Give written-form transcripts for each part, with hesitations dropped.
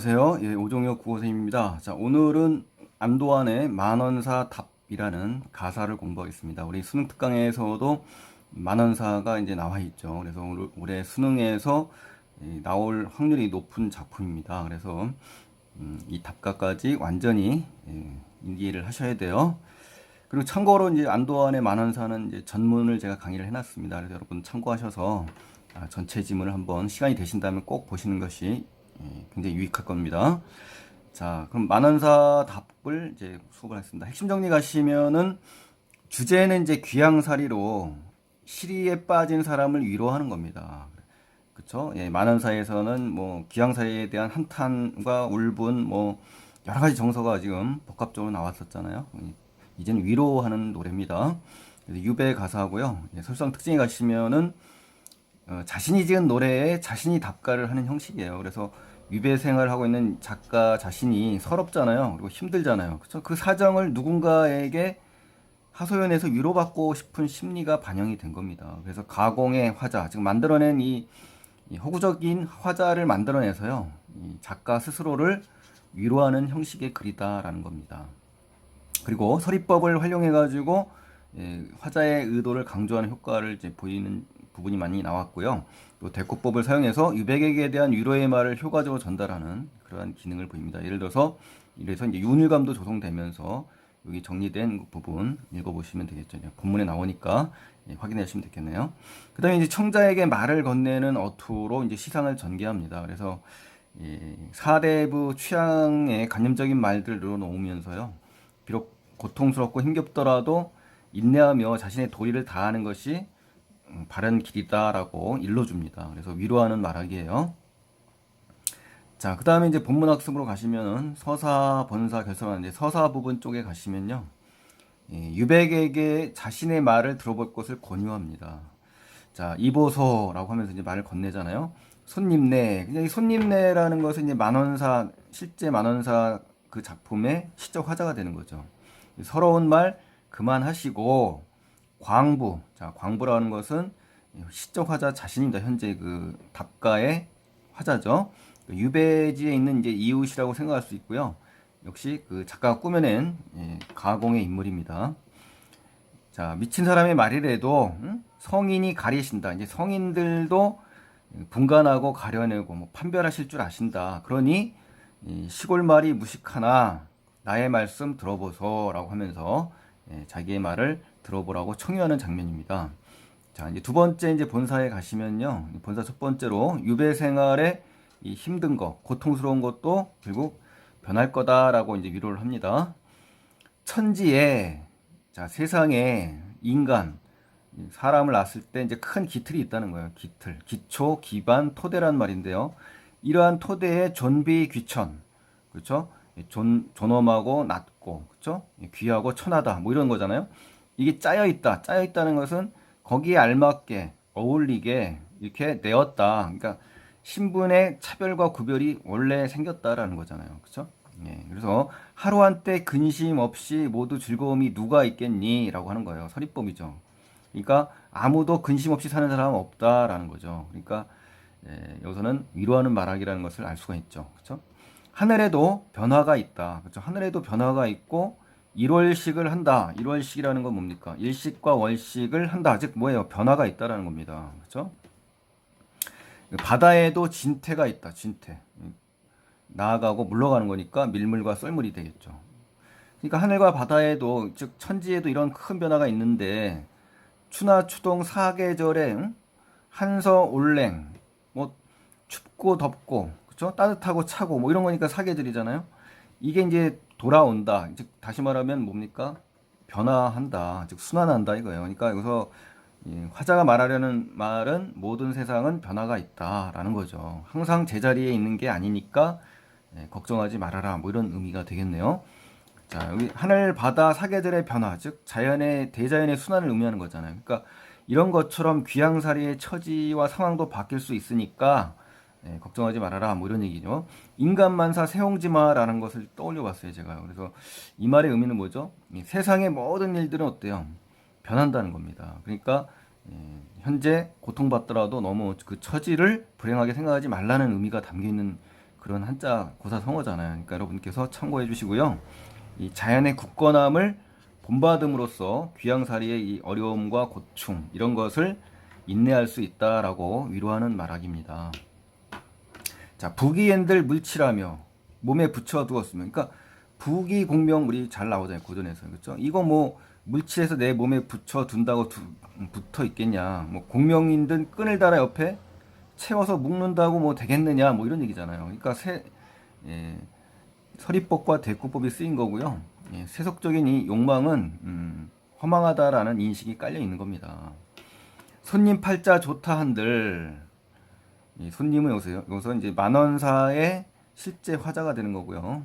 안녕하세요. 예, 오종혁 국어선생님입니다. 자, 오늘은 안도환의 만원사 답이라는 가사를 공부하겠습니다. 우리 수능 특강에서도 만원사가 이제 나와 있죠. 그래서 올해 수능에서 나올 확률이 높은 작품입니다. 그래서 이 답가까지 완전히 이해를 하셔야 돼요. 그리고 참고로 이제 안도환의 만원사는 이제 전문을 제가 강의를 해놨습니다. 그래서 여러분 참고하셔서 전체 지문을 한번 시간이 되신다면 꼭 보시는 것이 굉장히 유익할 겁니다. 자, 그럼 만원사 답을 이제 수업을 하겠습니다. 핵심 정리 가시면은 주제는 이제 귀양살이로 시리에 빠진 사람을 위로하는 겁니다. 그쵸? 예, 만원사에서는 뭐 귀양살이에 대한 한탄과 울분 뭐 여러 가지 정서가 지금 복합적으로 나왔었잖아요. 이제는 위로하는 노래입니다. 유배 가사고요. 예, 설상 특징에 가시면은 자신이 지은 노래에 자신이 답가를 하는 형식이에요. 그래서 유배 생활을 하고 있는 작가 자신이 서럽잖아요. 그리고 힘들잖아요. 그렇죠? 그 사정을 누군가에게 하소연해서 위로받고 싶은 심리가 반영이 된 겁니다. 그래서 가공의 화자, 즉 만들어낸 이 허구적인 화자를 만들어내서요. 이 작가 스스로를 위로하는 형식의 글이다라는 겁니다. 그리고 서리법을 활용해가지고 화자의 의도를 강조하는 효과를 이제 보이는 부분이 많이 나왔고요. 또 대꾸법을 사용해서 유백에게 대한 위로의 말을 효과적으로 전달하는 그러한 기능을 보입니다. 예를 들어서 이래서 이제 윤일감도 조성되면서 여기 정리된 부분 읽어보시면 되겠죠. 본문에 나오니까 확인해 주시면 되겠네요. 그 다음에 이제 청자에게 말을 건네는 어투로 이제 시상을 전개합니다. 그래서 사대부 취향의 간접적인 말들을 넣으면서요. 비록 고통스럽고 힘겹더라도 인내하며 자신의 도리를 다하는 것이 바른 길이다라고 일러줍니다. 그래서 위로하는 말하기예요. 자, 그 다음에 이제 본문학습으로 가시면은 서사, 번사, 결설하는 이제 서사 부분 쪽에 가시면요. 유백에게 자신의 말을 들어볼 것을 권유합니다. 자, 이보소라고 하면서 이제 말을 건네잖아요. 손님네. 그냥 이 손님네라는 것은 이제 만원사, 실제 만원사 그 작품의 시적 화자가 되는 거죠. 서러운 말 그만하시고, 광부. 자, 광부라는 것은 시적 화자 자신입니다. 현재 그 답가의 화자죠. 유배지에 있는 이제 이웃이라고 생각할 수 있고요. 역시 그 작가가 꾸며낸 가공의 인물입니다. 자, 미친 사람의 말이라도 성인이 가리신다. 이제 성인들도 분간하고 가려내고 뭐 판별하실 줄 아신다. 그러니 시골 말이 무식하나 나의 말씀 들어보소라고 하면서 자기의 말을 들어보라고 청유하는 장면입니다. 자, 이제 두 번째 이제 본사에 가시면요. 본사 첫 번째로 유배 생활에 이 힘든 거, 고통스러운 것도 결국 변할 거다라고 이제 위로를 합니다. 천지에 자, 세상에 인간 사람을 낳았을 때 이제 큰 기틀이 있다는 거예요. 기틀, 기초, 기반, 토대란 말인데요. 이러한 토대에 존비 귀천, 그렇죠? 존엄하고 낮고, 그렇죠? 귀하고 천하다, 뭐 이런 거잖아요. 이게 짜여 있다. 짜여 있다는 것은 거기에 알맞게 어울리게 이렇게 내었다. 그러니까 신분의 차별과 구별이 원래 생겼다라는 거잖아요. 그렇죠? 예, 그래서 하루 한때 근심 없이 모두 즐거움이 누가 있겠니? 라고 하는 거예요. 서리법이죠. 그러니까 아무도 근심 없이 사는 사람은 없다라는 거죠. 그러니까 여기서는 위로하는 말하기라는 것을 알 수가 있죠. 그렇죠? 하늘에도 변화가 있다. 그렇죠? 하늘에도 변화가 있고 일월식을 한다. 일월식이라는 건 뭡니까? 일식과 월식을 한다. 즉 뭐예요? 변화가 있다라는 겁니다. 그렇죠? 바다에도 진태가 있다. 진태. 나아가고 물러가는 거니까 밀물과 썰물이 되겠죠. 그러니까 하늘과 바다에도 즉 천지에도 이런 큰 변화가 있는데 추나 추동 사계절에 한서 올랭 뭐 춥고 덥고 그렇죠? 따뜻하고 차고 뭐 이런 거니까 사계절이잖아요. 이게 이제 돌아온다. 즉 다시 말하면 뭡니까? 변화한다. 즉 순환한다 이거예요. 그러니까 여기서 화자가 말하려는 말은 모든 세상은 변화가 있다라는 거죠. 항상 제자리에 있는 게 아니니까 걱정하지 말아라. 뭐 이런 의미가 되겠네요. 자, 여기 하늘, 바다, 사계절의 변화, 즉 자연의 대자연의 순환을 의미하는 거잖아요. 그러니까 이런 것처럼 귀양살이의 처지와 상황도 바뀔 수 있으니까 걱정하지 말아라. 뭐 이런 얘기죠. 인간만사 세홍지마라는 것을 떠올려 봤어요, 제가. 그래서 이 말의 의미는 뭐죠? 세상의 모든 일들은 어때요? 변한다는 겁니다. 그러니까 현재 고통받더라도 너무 그 처지를 불행하게 생각하지 말라는 의미가 담겨 있는 그런 한자 고사성어잖아요. 그러니까 여러분께서 참고해 주시고요. 이 자연의 굳건함을 본받음으로써 귀양살이의 이 어려움과 고충 이런 것을 인내할 수 있다라고 위로하는 말학입니다. 자, 부귀엔들 물치라며 몸에 붙여두었으면, 그러니까 부귀공명 우리 잘 나오잖아요 고전에서, 그렇죠? 이거 뭐 물칠해서 내 몸에 붙여둔다고 붙어 있겠냐? 뭐 공명인든 끈을 달아 옆에 채워서 묶는다고 뭐 되겠느냐? 뭐 이런 얘기잖아요. 그러니까 예, 서리법과 대꾸법이 쓰인 거고요. 예, 세속적인 이 욕망은 허망하다라는 인식이 깔려 있는 겁니다. 손님 팔자 좋다 한들, 이 손님은 여기서 이제 만원사의 실제 화자가 되는 거고요.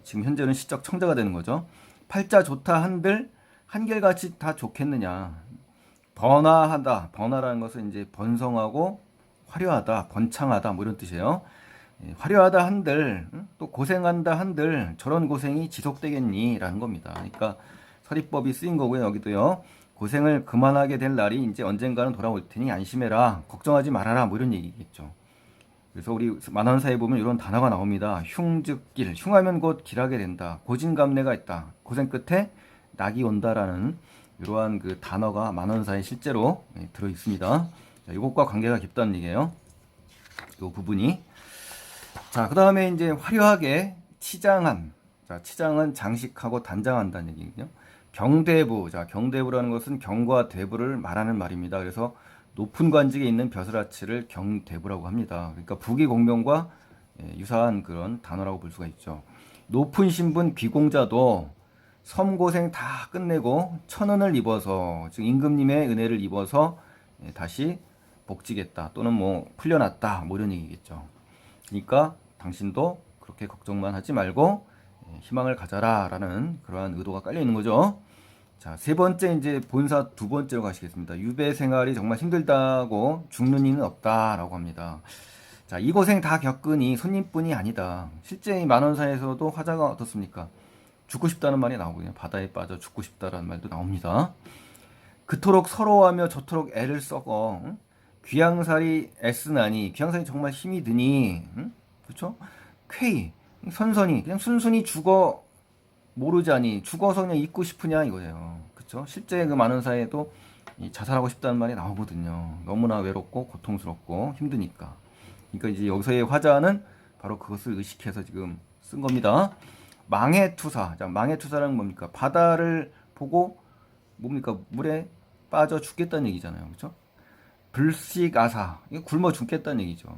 지금 현재는 시적 청자가 되는 거죠. 팔자 좋다 한들 한결같이 다 좋겠느냐. 번화하다. 번화라는 것은 이제 번성하고 화려하다, 번창하다 뭐 이런 뜻이에요. 예, 화려하다 한들 또 고생한다 한들 저런 고생이 지속되겠니? 라는 겁니다. 그러니까 서리법이 쓰인 거고요. 여기도요. 고생을 그만하게 될 날이 이제 언젠가는 돌아올 테니 안심해라. 걱정하지 말아라. 뭐 이런 얘기겠죠. 그래서 우리 만원사에 보면 이런 단어가 나옵니다. 흉즉길, 흉하면 곧 길하게 된다. 고진감래가 있다. 고생 끝에 낙이 온다라는 이러한 그 단어가 만원사에 실제로 들어 있습니다. 자, 이것과 관계가 깊다는 얘기예요. 이 부분이. 자, 그 다음에 이제 화려하게 치장한. 자, 치장은 장식하고 단장한다는 얘기거든요. 경대부. 자, 경대부라는 것은 경과 대부를 말하는 말입니다. 그래서 높은 관직에 있는 벼슬아치를 경대부라고 합니다. 그러니까 부귀공명과 유사한 그런 단어라고 볼 수가 있죠. 높은 신분 귀공자도 섬고생 다 끝내고 천은을 입어서, 즉 임금님의 은혜를 입어서 다시 복지겠다 또는 뭐 풀려났다 뭐 이런 얘기겠죠. 그러니까 당신도 그렇게 걱정만 하지 말고 희망을 가져라 라는 그러한 의도가 깔려 있는 거죠. 자, 세 번째 이제 본사 두 번째로 가시겠습니다. 유배 생활이 정말 힘들다고 죽는 이는 없다라고 합니다. 자, 이 고생 다 겪으니 손님뿐이 아니다. 실제 이 만원사에서도 화자가 어떻습니까? 죽고 싶다는 말이 나오거든요. 바다에 빠져 죽고 싶다라는 말도 나옵니다. 그토록 서러워하며 저토록 애를 썩어, 응? 귀양살이 애쓰나니, 귀양살이 정말 힘이 드니, 응? 그렇죠? 쾌히 선선히 그냥 순순히 죽어 모르자니, 죽어서 그냥 잊고 싶으냐 이거예요. 그렇죠? 실제 그 만원사에도 자살하고 싶다는 말이 나오거든요. 너무나 외롭고 고통스럽고 힘드니까. 그러니까 이제 여기서의 화자는 바로 그것을 의식해서 지금 쓴 겁니다. 망해투사. 자, 망해투사라는 뭡니까? 바다를 보고 뭡니까? 물에 빠져 죽겠다는 얘기잖아요. 그렇죠? 불식아사. 이거 굶어 죽겠다는 얘기죠.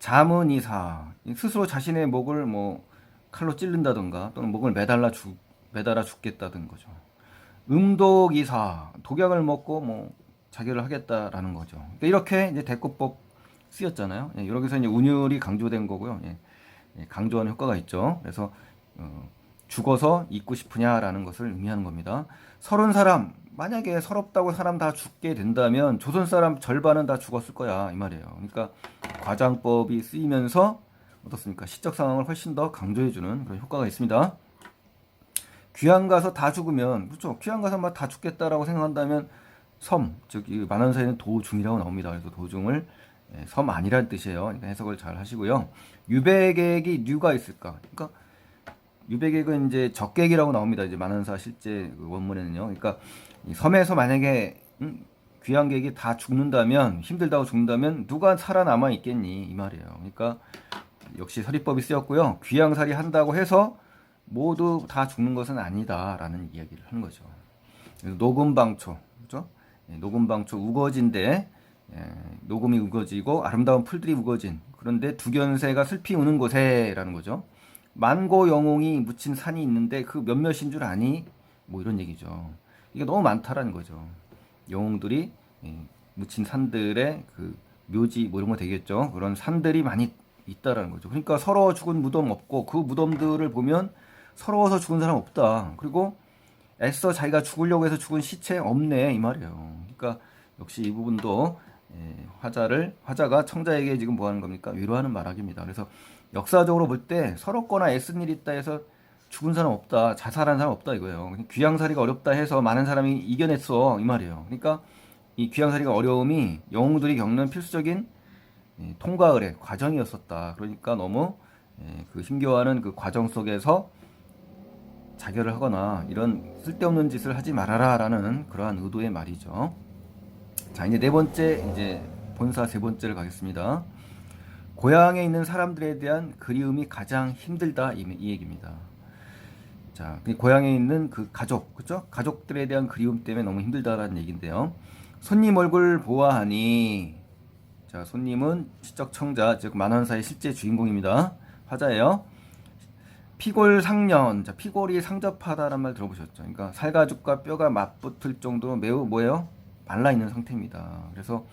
자문이사. 스스로 자신의 목을 뭐 칼로 찔른다던가 또는 목을 매달아 죽겠다든 거죠. 음독이사. 독약을 먹고 뭐 자결을 하겠다라는 거죠. 그러니까 이렇게 이제 대꾸법 쓰였잖아요. 예, 여기서 이제 운율이 강조된 거고요. 예, 강조하는 효과가 있죠. 그래서 죽어서 잊고 싶으냐라는 것을 의미하는 겁니다. 서른 사람, 만약에 서럽다고 사람 다 죽게 된다면 조선 사람 절반은 다 죽었을 거야 이 말이에요. 그러니까 과장법이 쓰이면서 어떻습니까? 시적 상황을 훨씬 더 강조해주는 그런 효과가 있습니다. 귀양 가서 다 죽으면, 그렇죠? 귀양 가서 막 다 죽겠다라고 생각한다면 섬, 즉 만원사에는 도중이라고 나옵니다. 그래서 도중을 섬 아니라는 뜻이에요. 그러니까 해석을 잘 하시고요. 유배객이 류가 있을까? 그러니까 유배객은 이제 적객이라고 나옵니다. 이제 만원사 실제 그 원문에는요. 그러니까 이 섬에서 만약에 귀양객이 다 죽는다면, 힘들다고 죽는다면 누가 살아남아 있겠니 이 말이에요. 그러니까 역시 서리법이 쓰였고요. 귀양살이 한다고 해서 모두 다 죽는 것은 아니다라는 이야기를 하는 거죠. 녹음방초, 그렇죠? 녹음방초 우거진데, 녹음이 우거지고 아름다운 풀들이 우거진, 그런데 두견새가 슬피 우는 곳에라는 거죠. 만고 영웅이 묻힌 산이 있는데 그 몇몇인 줄 아니? 뭐 이런 얘기죠. 이게 너무 많다라는 거죠. 영웅들이 묻힌 산들의 그 묘지 뭐 이런 거 되겠죠. 그런 산들이 많이 있다라는 거죠. 그러니까 서러워 죽은 무덤 없고 그 무덤들을 보면 서러워서 죽은 사람 없다. 그리고 애써 자기가 죽으려고 해서 죽은 시체 없네 이 말이에요. 그러니까 역시 이 부분도 화자가 청자에게 지금 뭐 하는 겁니까? 위로하는 말학입니다. 그래서 역사적으로 볼 때 서럽거나 애쓴 일 있다 해서 죽은 사람 없다, 자살한 사람 없다 이거예요. 귀양살이가 어렵다 해서 많은 사람이 이겨냈어 이 말이에요. 그러니까 이 귀양살이가 어려움이 영웅들이 겪는 필수적인 통과의례 과정이었었다. 그러니까 너무 그 힘겨워하는 그 과정 속에서 자결을 하거나 이런 쓸데없는 짓을 하지 말아라라는 그러한 의도의 말이죠. 자, 이제 네 번째, 이제 본사 세 번째를 가겠습니다. 고향에 있는 사람들에 대한 그리움이 가장 힘들다, 이 얘기입니다. 자, 고향에 있는 그 가족, 그죠? 가족들에 대한 그리움 때문에 너무 힘들다라는 얘기인데요. 손님 얼굴 보아하니, 자, 손님은 시적 청자, 즉 만원사의 실제 주인공입니다. 화자예요. 피골상년, 자, 피골이 상접하다라는 말 들어보셨죠? 그러니까 살가죽과 뼈가 맞붙을 정도로 매우 뭐예요? 말라 있는 상태입니다. 그래서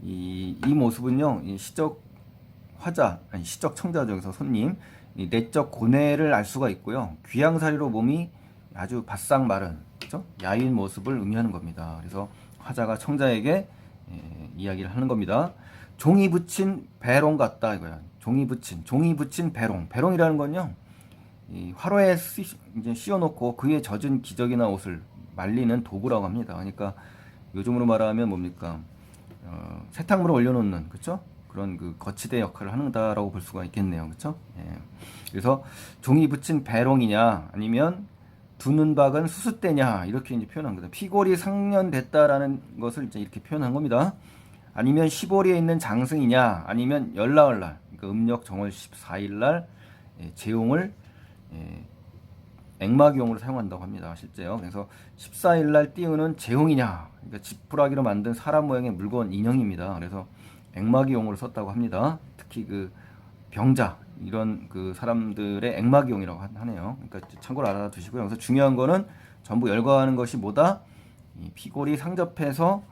이 모습은요, 이 시적 화자, 아니 시적 청자 중에서 손님, 이 내적 고뇌를 알 수가 있고요. 귀양살이로 몸이 아주 바싹 마른, 그죠? 야윈 모습을 의미하는 겁니다. 그래서 화자가 청자에게 이야기를 하는 겁니다. 종이 붙인 배롱 같다 이거야. 종이 붙인 배롱. 배롱이라는 건요, 이 화로에 이제 씌워놓고 그 위에 젖은 기저귀나 옷을 말리는 도구라고 합니다. 그러니까 요즘으로 말하면 뭡니까? 세탁물을 올려놓는, 그쵸? 그런 그 거치대 역할을 하는다라고 볼 수가 있겠네요. 그쵸? 예. 그래서 종이 붙인 배롱이냐, 아니면 두는 박은 수숫대냐, 이렇게 이제 표현한 거다. 피골이 상련됐다라는 것을 이제 이렇게 표현한 겁니다. 아니면 15리에 있는 장승이냐, 아니면 열나흘날, 그러니까 음력 정월 14일날 재용을 액막용으로 사용한다고 합니다. 실제요. 그래서 14일날 띄우는 재홍이냐, 그러니까 지푸라기로 만든 사람 모양의 물건 인형입니다. 그래서 액막이용으로 썼다고 합니다. 특히 그 병자 이런 그 사람들의 액막이용이라고 하네요. 그러니까 참고로 알아두시고요. 그래서 중요한 거는 전부 열거하는 것이 뭐다? 이 피골이 상접해서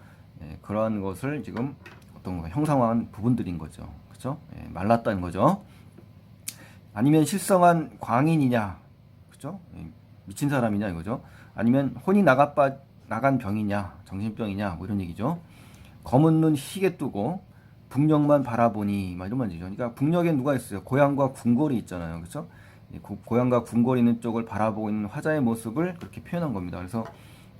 그러한 것을 지금 어떤 거 형상화한 부분들인 거죠. 그렇죠? 말랐다는 거죠. 아니면 실성한 광인이냐, 그죠? 미친 사람이냐 이거죠. 아니면 혼이 나간 병이냐, 정신병이냐, 뭐 이런 얘기죠. 검은 눈 희게 뜨고 북녘만 바라보니, 막 이런 말이죠. 그러니까 북녘에 누가 있어요? 고향과 궁궐이 있잖아요, 그렇죠? 고향과 궁궐이 있는 쪽을 바라보고 있는 화자의 모습을 그렇게 표현한 겁니다. 그래서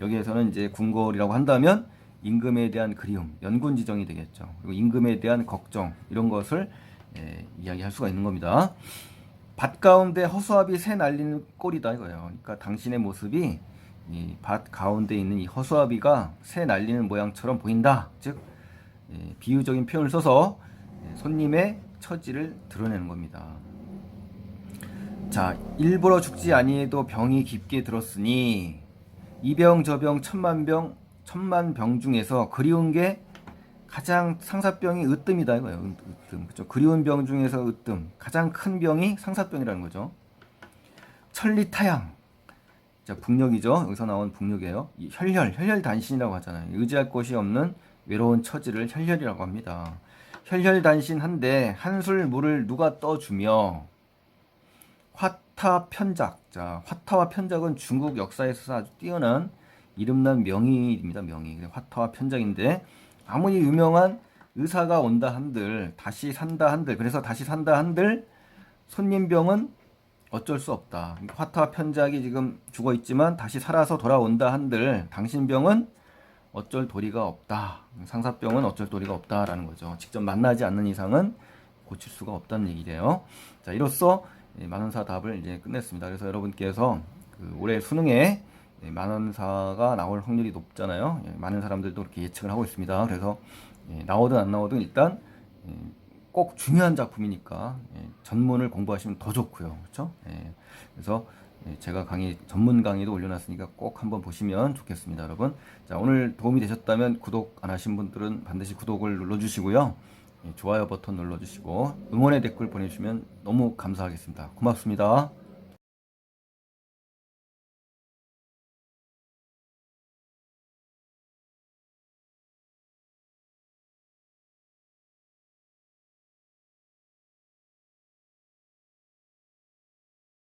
여기에서는 이제 궁궐이라고 한다면 임금에 대한 그리움, 연군지정이 되겠죠. 그리고 임금에 대한 걱정, 이런 것을 이야기할 수가 있는 겁니다. 밭 가운데 허수아비 새 날리는 꼴이다 이거예요. 그러니까 당신의 모습이 이 밭 가운데 있는 이 허수아비가 새 날리는 모양처럼 보인다. 즉 비유적인 표현을 써서 손님의 처지를 드러내는 겁니다. 자, 일부러 죽지 아니해도 병이 깊게 들었으니 이 병 저 병 천만 병 중에서 그리운 게 가장 상사병이 으뜸이다 이거예요. 으뜸. 그렇죠? 그리운 병 중에서 으뜸. 가장 큰 병이 상사병이라는 거죠. 천리타양. 자, 북녘이죠. 여기서 나온 북녘이에요. 이 혈혈단신이라고 하잖아요. 의지할 곳이 없는 외로운 처지를 혈혈이라고 합니다. 혈혈단신한데 한술 물을 누가 떠주며 화타편작. 자, 화타와 편작은 중국 역사에서 아주 뛰어난 이름난 명의입니다. 명의. 화타와 편작인데 아무리 유명한 의사가 온다 한들, 다시 산다 한들, 그래서 다시 산다 한들 손님병은 어쩔 수 없다. 화타 편작이 지금 죽어 있지만 다시 살아서 돌아온다 한들 당신 병은 어쩔 도리가 없다. 상사병은 어쩔 도리가 없다라는 거죠. 직접 만나지 않는 이상은 고칠 수가 없다는 얘기래요. 자, 이로써 만원사 답을 이제 끝냈습니다. 그래서 여러분께서 그 올해 수능에 만원사가 나올 확률이 높잖아요. 많은 사람들도 그렇게 예측을 하고 있습니다. 그래서 나오든 안 나오든 일단 꼭 중요한 작품이니까 전문을 공부하시면 더 좋고요. 그렇죠? 그래서 제가 전문 강의도 올려놨으니까 꼭 한번 보시면 좋겠습니다, 여러분. 자, 오늘 도움이 되셨다면 구독 안 하신 분들은 반드시 구독을 눌러주시고요. 좋아요 버튼 눌러주시고 응원의 댓글 보내주시면 너무 감사하겠습니다. 고맙습니다.